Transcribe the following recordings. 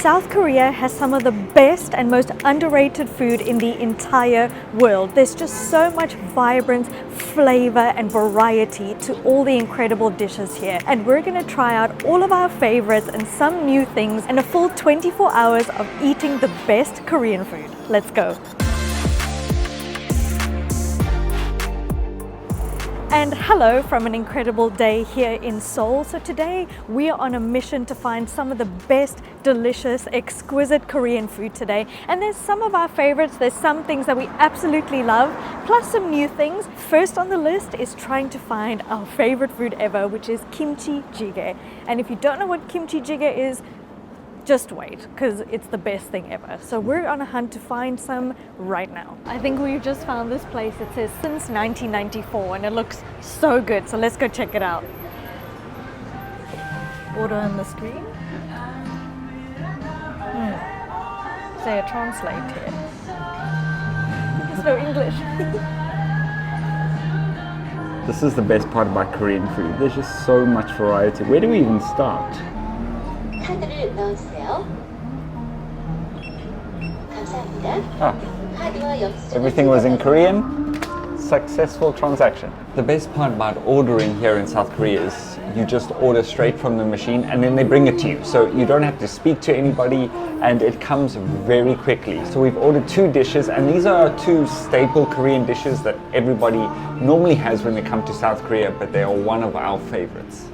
South Korea has some of the best and most underrated food in the entire world. There's just so much vibrance, flavor and variety to all the incredible dishes here. And we're gonna try out all of our favorites and some new things and a full 24 hours of eating the best Korean food. Let's go. And hello from an incredible day here in Seoul. So today we are on a mission to find some of the best, delicious, exquisite Korean food today. And there's some of our favorites, there's some things that we absolutely love, plus some new things. First on the list is trying to find our favorite food ever, which is kimchi jjigae. And if you don't know what kimchi jjigae is, just wait, because it's the best thing ever. So we're on a hunt to find some right now. I think we've just found this place. It says since 1994 and it looks so good. So let's go check it out. Order on the screen. Say translate here. There's no English. This is the best part about Korean food. There's just so much variety. Where do we even start? 카드를 넣어주세요. 감사합니다. 카드와 영수증을 Everything was in Korean. Successful transaction. The best part about ordering here in South Korea is you just order straight from the machine and then they bring it to you. So you don't have to speak to anybody and it comes very quickly. So we've ordered 2 dishes and these are 2 staple Korean dishes that everybody normally has when they come to South Korea, but they are one of our favorites.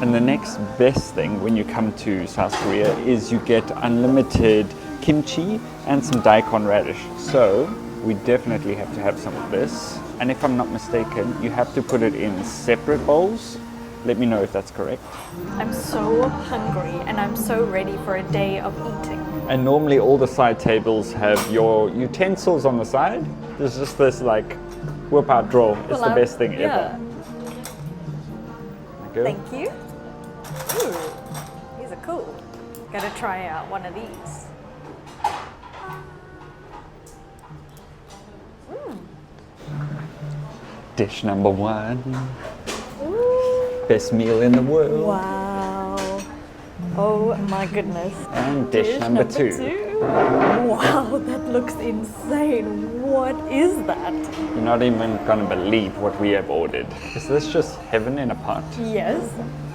And the next best thing when you come to South Korea is you get unlimited kimchi and some daikon radish. So we definitely have to have some of this. And if I'm not mistaken, you have to put it in separate bowls. Let me know if that's correct. I'm so hungry and I'm so ready for a day of eating. And normally all the side tables have your utensils on the side. There's just this like whip out drawer. It's the best thing ever. Thank you. Ooh, these are cool. Gotta try out one of these. Dish number 1. Ooh. Best meal in the world. Wow. Oh my goodness. And dish number 2. Wow, that looks insane. What is that? You're not even gonna believe what we have ordered. Is this just heaven in a pot? Yes.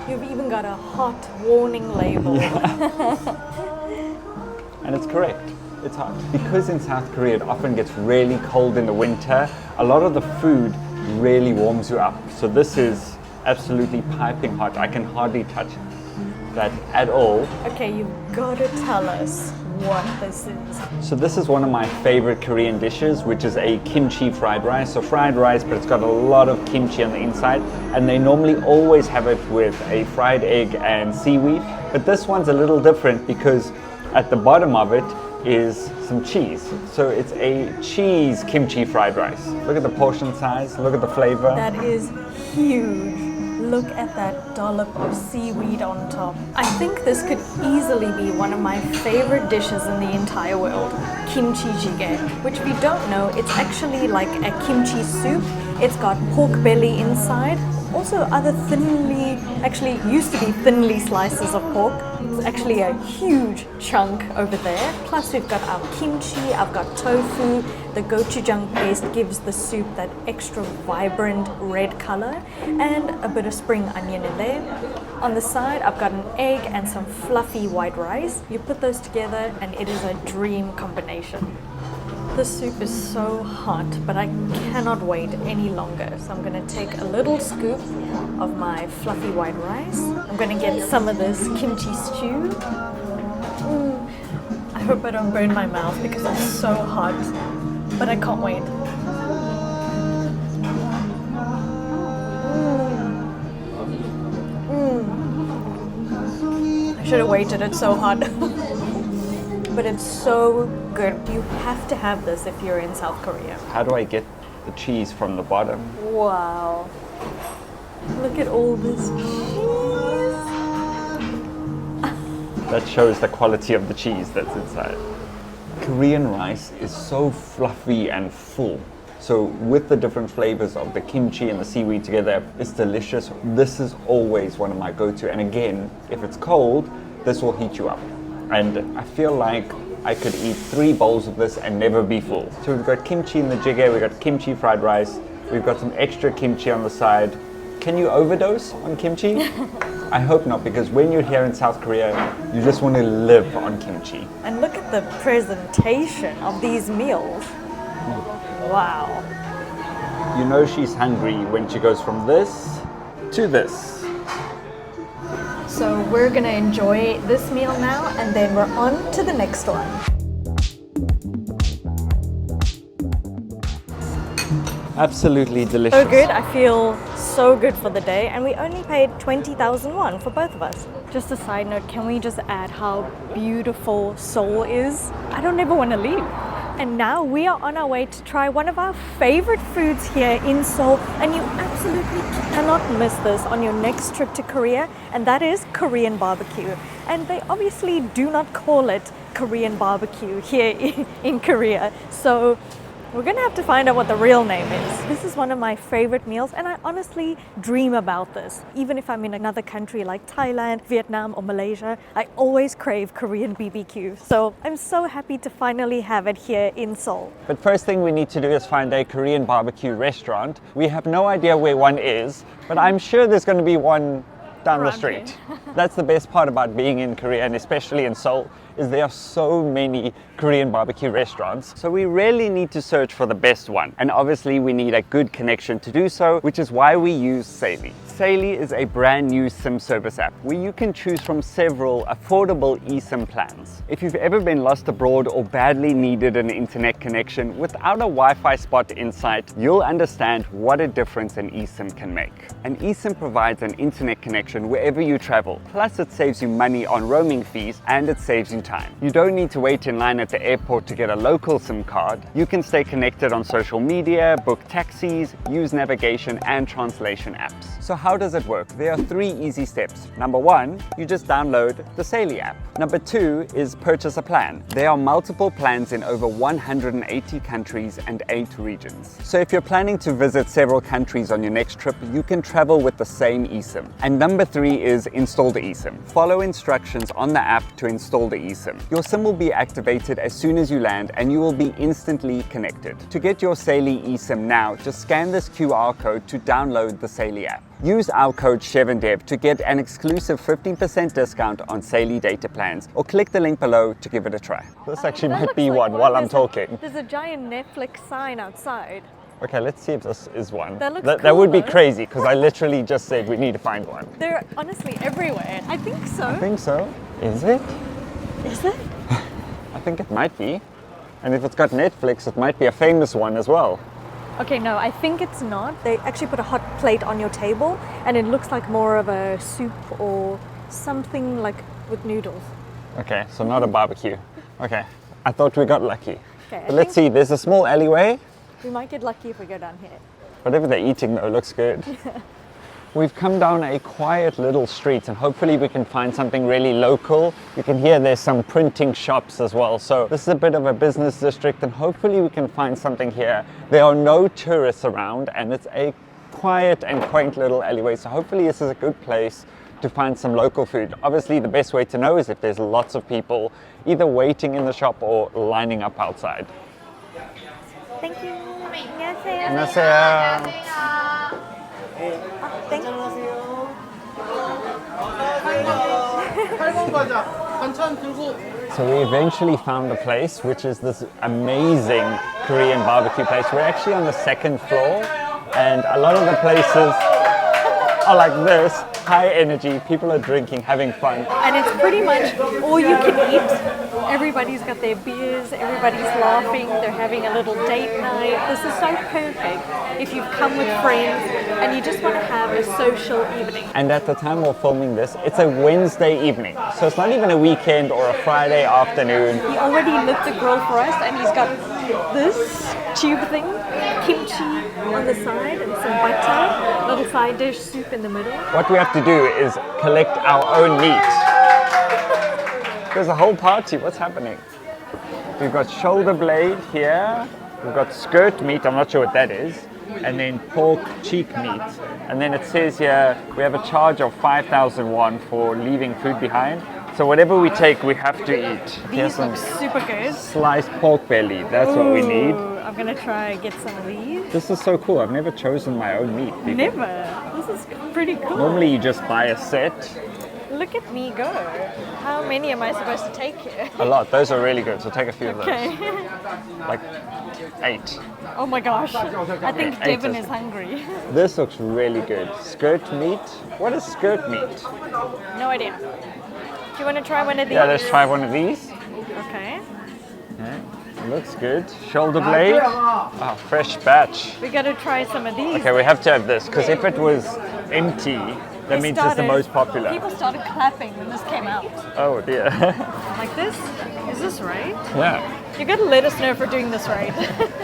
You've even got a hot warning label. And it's correct. It's hot. Because in South Korea it often gets really cold in the winter, a lot of the food really warms you up. So this is absolutely piping hot. I can hardly touch that at all. Okay, you've got to tell us what this is. So this is one of my favorite Korean dishes, which is a kimchi fried rice. So fried rice, but it's got a lot of kimchi on the inside. And they normally always have it with a fried egg and seaweed. But this one's a little different because at the bottom of it is some cheese. So it's a cheese kimchi fried rice. Look at the portion size, look at the flavor. That is huge. Look at that dollop of seaweed on top. I think this could easily be one of my favorite dishes in the entire world, kimchi jjigae, which if you don't know, it's actually like a kimchi soup. It's got pork belly inside, also other actually used to be thinly slices of pork. It's actually a huge chunk over there. Plus we've got our kimchi, I've got tofu. The gochujang paste gives the soup that extra vibrant red color and a bit of spring onion in there. On the side, I've got an egg and some fluffy white rice. You put those together and it is a dream combination. The soup is so hot, but I cannot wait any longer. So I'm gonna take a little scoop of my fluffy white rice. I'm gonna get some of this kimchi stew. I hope I don't burn my mouth because it's so hot, but I can't wait. I should have waited, it's so hot. But it's so good. You have to have this if you're in South Korea. How do I get the cheese from the bottom? Wow. Look at all this cheese. That shows the quality of the cheese that's inside. Korean rice is so fluffy and full. So with the different flavors of the kimchi and the seaweed together, it's delicious. This is always one of my go-to. And again, if it's cold, this will heat you up. And I feel like I could eat 3 bowls of this and never be full. So we've got kimchi in the jjigae, we've got kimchi fried rice, we've got some extra kimchi on the side. Can you overdose on kimchi? I hope not, because when you're here in South Korea, you just want to live on kimchi. And look at the presentation of these meals. Wow. You know she's hungry when she goes from this to this. So we're gonna enjoy this meal now, and then we're on to the next one. Absolutely delicious. So good, I feel so good for the day, and we only paid 20,000 won for both of us. Just a side note, can we just add how beautiful Seoul is? I don't ever want to leave. And now we are on our way to try one of our favorite foods here in Seoul, and you absolutely cannot miss this on your next trip to Korea, and that is Korean barbecue. And they obviously do not call it Korean barbecue here in Korea. So we're gonna have to find out what the real name is. This is one of my favorite meals, and I honestly dream about this. Even if I'm in another country like Thailand, Vietnam, or Malaysia, I always crave Korean BBQ. So I'm so happy to finally have it here in Seoul. But first thing we need to do is find a Korean barbecue restaurant. We have no idea where one is, but I'm sure there's going to be one down the street. That's the best part about being in Korea, and especially in Seoul, is there are so many Korean barbecue restaurants. So we really need to search for the best one. And obviously we need a good connection to do so, which is why we use Seoul. Seoul is a brand new SIM service app where you can choose from several affordable eSIM plans. If you've ever been lost abroad or badly needed an internet connection without a Wi-Fi spot in sight, you'll understand what a difference an eSIM can make. An eSIM provides an internet connection wherever you travel. Plus it saves you money on roaming fees, and it saves you time. You don't need to wait in line at the airport to get a local SIM card. You can stay connected on social media, book taxis, use navigation and translation apps. So how does it work? There are 3 easy steps. Number 1, you just download the Seoul app. Number 2 is purchase a plan. There are multiple plans in over 180 countries and 8 regions. So if you're planning to visit several countries on your next trip, you can travel with the same eSIM. And number 3 is install the eSIM. Follow instructions on the app to install the eSIM. Your SIM will be activated as soon as you land, and you will be instantly connected. To get your Seoul eSIM now, just scan this QR code to download the Seoul app. Use our code SHEVANDEV to get an exclusive 15% discount on Seoul data plans, or click the link below to give it a try. This actually That might looks be like one while I'm talking. There's a giant Netflix sign outside. Okay, let's see if this is one. That looks That cool, would be though. crazy, because I literally just said we need to find one. They're honestly everywhere. I think so. I think so. Is it? Is it? I think it might be. And if it's got Netflix, it might be a famous one as well. Okay, no, I think it's not. They actually put a hot plate on your table, and it looks like more of a soup or something like with noodles. Okay, so not a barbecue. Okay, I thought we got lucky. Okay, But let's see, there's a small alleyway. We might get lucky if we go down here. Whatever they're eating though looks good. We've come down a quiet little street, and hopefully we can find something really local. You can hear there's some printing shops as well. So this is a bit of a business district, and hopefully we can find something here. There are no tourists around, and it's a quiet and quaint little alleyway. So hopefully this is a good place to find some local food. Obviously the best way to know is if there's lots of people either waiting in the shop or lining up outside. Thank you. 안녕하세요. 안녕하세요. Thank you. So we eventually found a place, which is this amazing Korean barbecue place. We're actually on the 2nd floor, and a lot of the places are like this, high energy, people are drinking, having fun. And it's pretty much all you can eat. Everybody's got their beers, everybody's laughing, they're having a little date night. This is so perfect if you've come with friends and you just want to have a social evening. And at the time we're filming this, it's a Wednesday evening. So it's not even a weekend or a Friday afternoon. He already lit the grill for us, and he's got this tube thing, kimchi on the side and some butter, little side dish, soup in the middle. What we have to do is collect our own meat. There's a whole party, what's happening? We've got shoulder blade here, We've got skirt meat, I'm not sure what that is, and then pork cheek meat. And then it says here we have a charge of 5,000 won for leaving food behind. So whatever we take, we have to eat. These look super good. Sliced pork belly, that's what we need. I'm gonna try get some of these. This is so cool. I've never chosen my own meat before. Never. This is pretty cool. Normally you just buy a set. Look at me go. How many am I supposed to take here? A lot. Those are really good. So take a few of those. Okay. Like 8. Oh my gosh. I think Eight Devin is- is hungry. This looks really good. Skirt meat. What is skirt meat? No idea. Do you want to try one of these? Yeah, let's try one of these. Okay. Yeah, looks good. Shoulder blade. Oh, fresh batch. We gotta try some of these. Okay, we have to have this because if it was empty, that means it's the most popular. People started clapping when this came out. Oh dear. Like this? Is this right? Yeah. You gotta let us know if we're doing this right.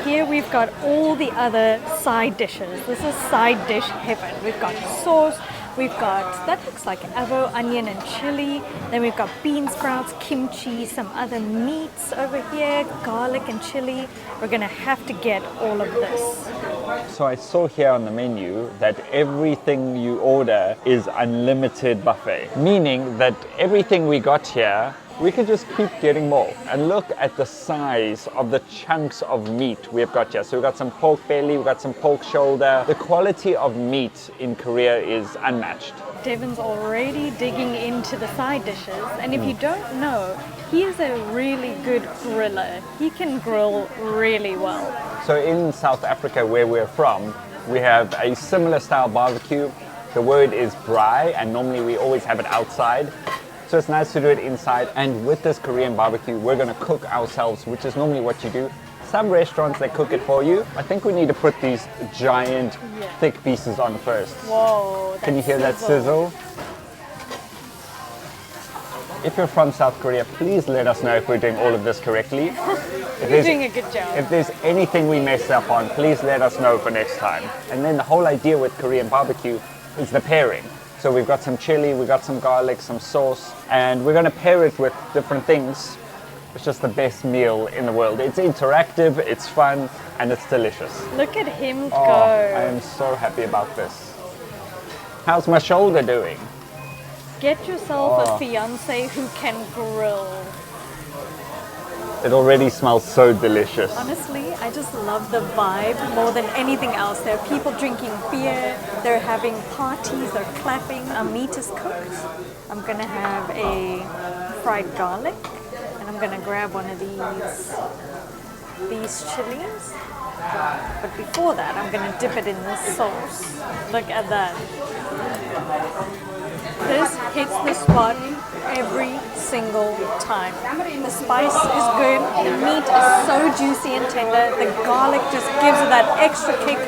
Here we've got all the other side dishes. This is side dish heaven. We've got sauce. We've got, that looks like avo, onion and chili. Then we've got bean sprouts, kimchi, some other meats over here, garlic and chili. We're gonna have to get all of this. So I saw here on the menu that everything you order is unlimited buffet, meaning that everything we got here, we can just keep getting more. And look at the size of the chunks of meat we've got here. So we've got some pork belly, we've got some pork shoulder. The quality of meat in Korea is unmatched. Devin's already digging into the side dishes, and if you don't know, he is a really good griller. He can grill really well. So in South Africa, where we're from, we have a similar style barbecue. The word is braai, and normally we always have it outside. So it's nice to do it inside. And with this Korean barbecue, we're gonna cook ourselves, which is normally what you do. Some restaurants, they cook it for you. I think we need to put these giant, thick pieces on first. Whoa. Can you hear that sizzle? If you're from South Korea, please let us know if we're doing all of this correctly. You're doing a good job. If there's anything we messed up on, please let us know for next time. And then the whole idea with Korean barbecue is the pairing. So we've got some chili, we've got some garlic, some sauce, and we're gonna pair it with different things. It's just the best meal in the world. It's interactive, it's fun, and it's delicious. Look at him Oh, go. I am so happy about this. How's my shoulder doing? Get yourself a fiance who can grill. It already smells so delicious. Honestly, I just love the vibe more than anything else. There are people drinking beer, they're having parties, they're clapping. Our meat is cooked. I'm gonna have a fried garlic, and I'm gonna grab one of these chilies. But before that, I'm gonna dip it in this sauce. Look at that. This hits the spot every single time. The spice is good, the meat is so juicy and tender, the garlic just gives it that extra kick,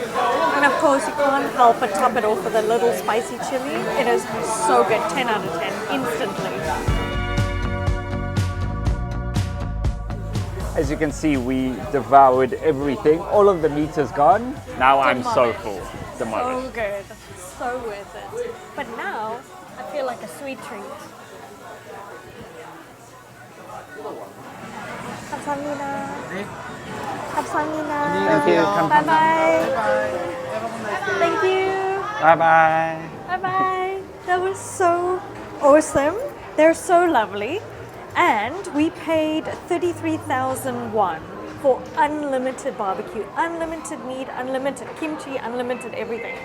and of course you can't help but top it off with a little spicy chili. It is so good, 10 out of 10, instantly. As you can see, we devoured everything. All of the meat is gone. Now I'm so full. So good, so worth it. But now, I feel like a sweet treat. 감사합니다. 감사합니다. Thank you. Bye bye. Thank you. Bye bye. Bye bye. That was so awesome. They're so lovely. And we paid 33,000 won for unlimited barbecue, unlimited meat, unlimited kimchi, unlimited everything.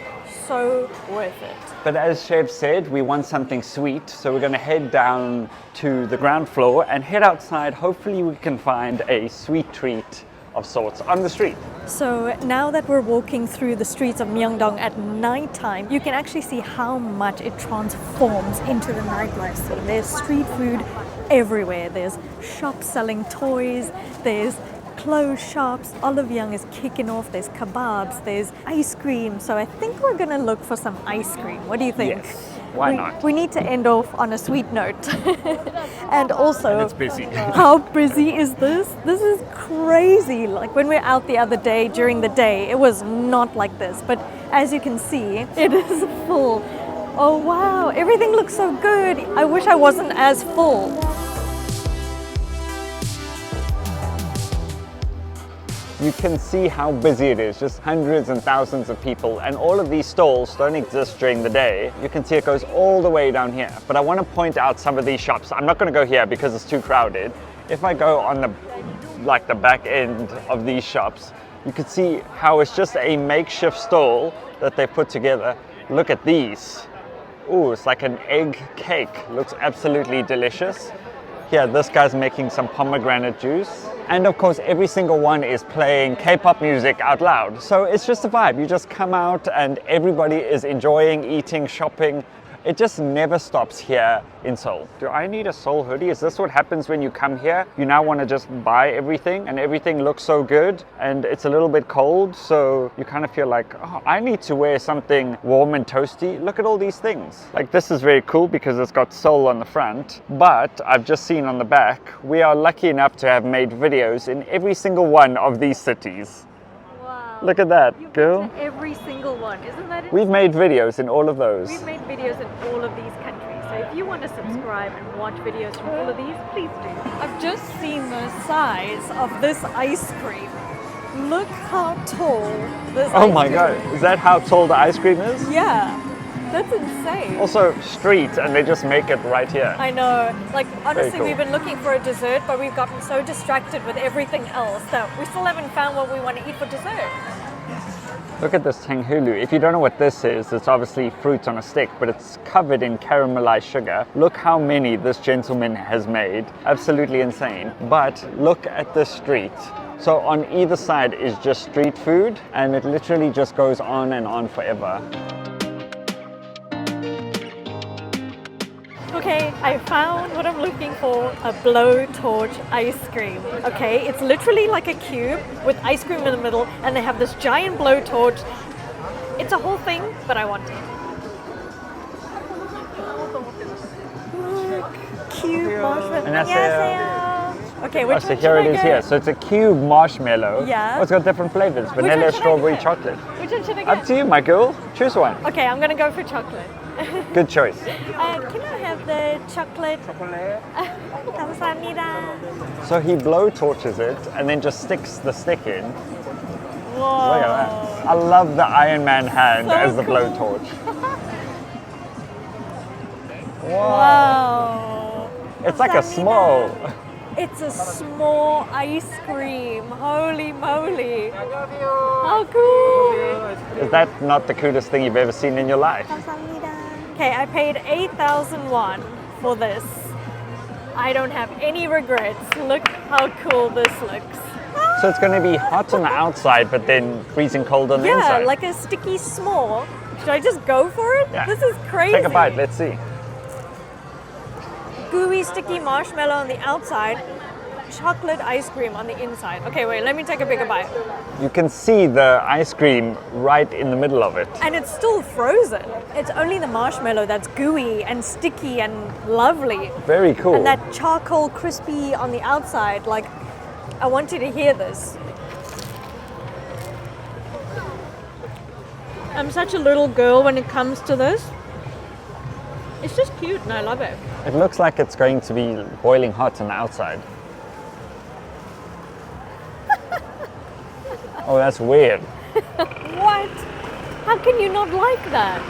So worth it. But as Chef said, we want something sweet, so we're going to head down to the ground floor and head outside. Hopefully we can find a sweet treat of sorts on the street. So now that we're walking through the streets of Myeongdong at nighttime, you can actually see how much it transforms into the nightlife scene. There's street food everywhere. There's shops selling toys, there's clothes shops, Olive Young is kicking off, there's kebabs, there's ice cream. So I think we're gonna look for some ice cream. What do you think? Yes, why not? We need to end off on a sweet note. And also, And it's busy. how busy is this? This is crazy. Like when we were out the other day, during the day, it was not like this. But as you can see, it is full. Oh wow, everything looks so good. I wish I wasn't as full. you can see how busy it is, just hundreds and thousands of people, and all of these stalls don't exist during the day. You can see it goes all the way down here. But I want to point out some of these shops. I'm not going to go here because it's too crowded. If I go on the back end of these shops, you can see how it's just a makeshift stall that they put together. Look at these. Ooh, it's like an egg cake. Looks absolutely delicious. Here, this guy's making some pomegranate juice. And of course, every single one is playing K-pop music out loud. So it's just a vibe. You just come out and everybody is enjoying, eating, shopping. It just never stops here in Seoul. Do I need a Seoul hoodie? Is this what happens when you come here? You now want to just buy everything and everything looks so good and it's a little bit cold. So you kind of feel like, oh, I need to wear something warm and toasty. Look at all these things. Like this is very cool because it's got Seoul on the front, but I've just seen on the back, we are lucky enough to have made videos in every single one of these cities. Look at that, girl. Every single one, isn't that it? We've made videos in all of those. We've made videos in all of these countries. So if you want to subscribe and watch videos from all of these, please do. I've just seen the size of this ice cream. Look how tall this Oh ice my cream god, is that how tall the ice cream is? Yeah, that's insane. Also street, and they just make it right here. I know. Like, honestly, cool. we've been looking for a dessert, but we've gotten so distracted with everything else that we still haven't found what we want to eat for dessert. Look at this tanghulu. If you don't know what this is, it's obviously fruit on a stick, but it's covered in caramelized sugar. Look how many this gentleman has made. Absolutely insane. But look at the street. So on either side is just street food, and it literally just goes on and on forever. Okay, I found what I'm looking for, a blowtorch ice cream. Okay, it's literally like a cube with ice cream in the middle, and they have this giant blowtorch. It's a whole thing, but I want it. Look, cube marshmallow. 안녕하세요. Okay, which So one here should it I is get? here. So it's a cube marshmallow. Yeah. Oh, it's got different flavors. one Vanilla, should I strawberry, get? chocolate. Which one should I Up get? to you, my girl. Choose one. Okay, I'm gonna go for chocolate. Good choice. Can I have the chocolate? 감사합니다. So he blow torches it and then just sticks the stick in. Whoa. Look at that. I love the Iron Man hand So as the cool. blowtorch. Wow. It's like a small. It's a small ice cream. Holy moly. How cool. Is that not the coolest thing you've ever seen in your life? Okay, I paid 8,000 won for this. I don't have any regrets. Look how cool this looks. So it's going to be hot on the outside, but then freezing cold on the Yeah, inside. like a sticky s'more. Should I just go for it? Yeah. This is crazy. Take a bite, let's see. Gooey, sticky marshmallow on the outside, chocolate ice cream on the inside. Okay, wait, let me take a bigger bite. You can see the ice cream right in the middle of it. And it's still frozen. It's only the marshmallow that's gooey and sticky and lovely. Very cool. And that charcoal crispy on the outside. Like, I want you to hear this. I'm such a little girl when it comes to this. It's just cute and I love it. It looks like it's going to be boiling hot on the outside. Oh, that's weird. What? How can you not like that?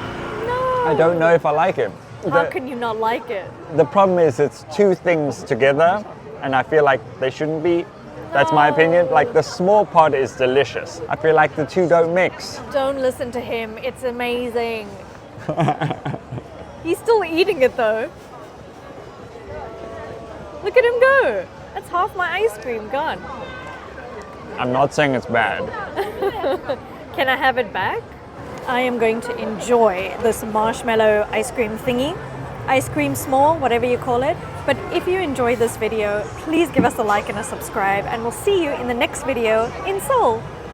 No. I don't know if I like it. How can you not like it? The problem is it's two things together, and I feel like they shouldn't be. That's my opinion. Like the small part is delicious. I feel like the two don't mix. Don't listen to him. It's amazing. He's still eating it though. Look at him go. That's half my ice cream gone. I'm not saying it's bad. Can I have it back? I am going to enjoy this marshmallow ice cream thingy. Ice cream s'more, whatever you call it. But if you enjoyed this video, please give us a like and a subscribe, and we'll see you in the next video in Seoul.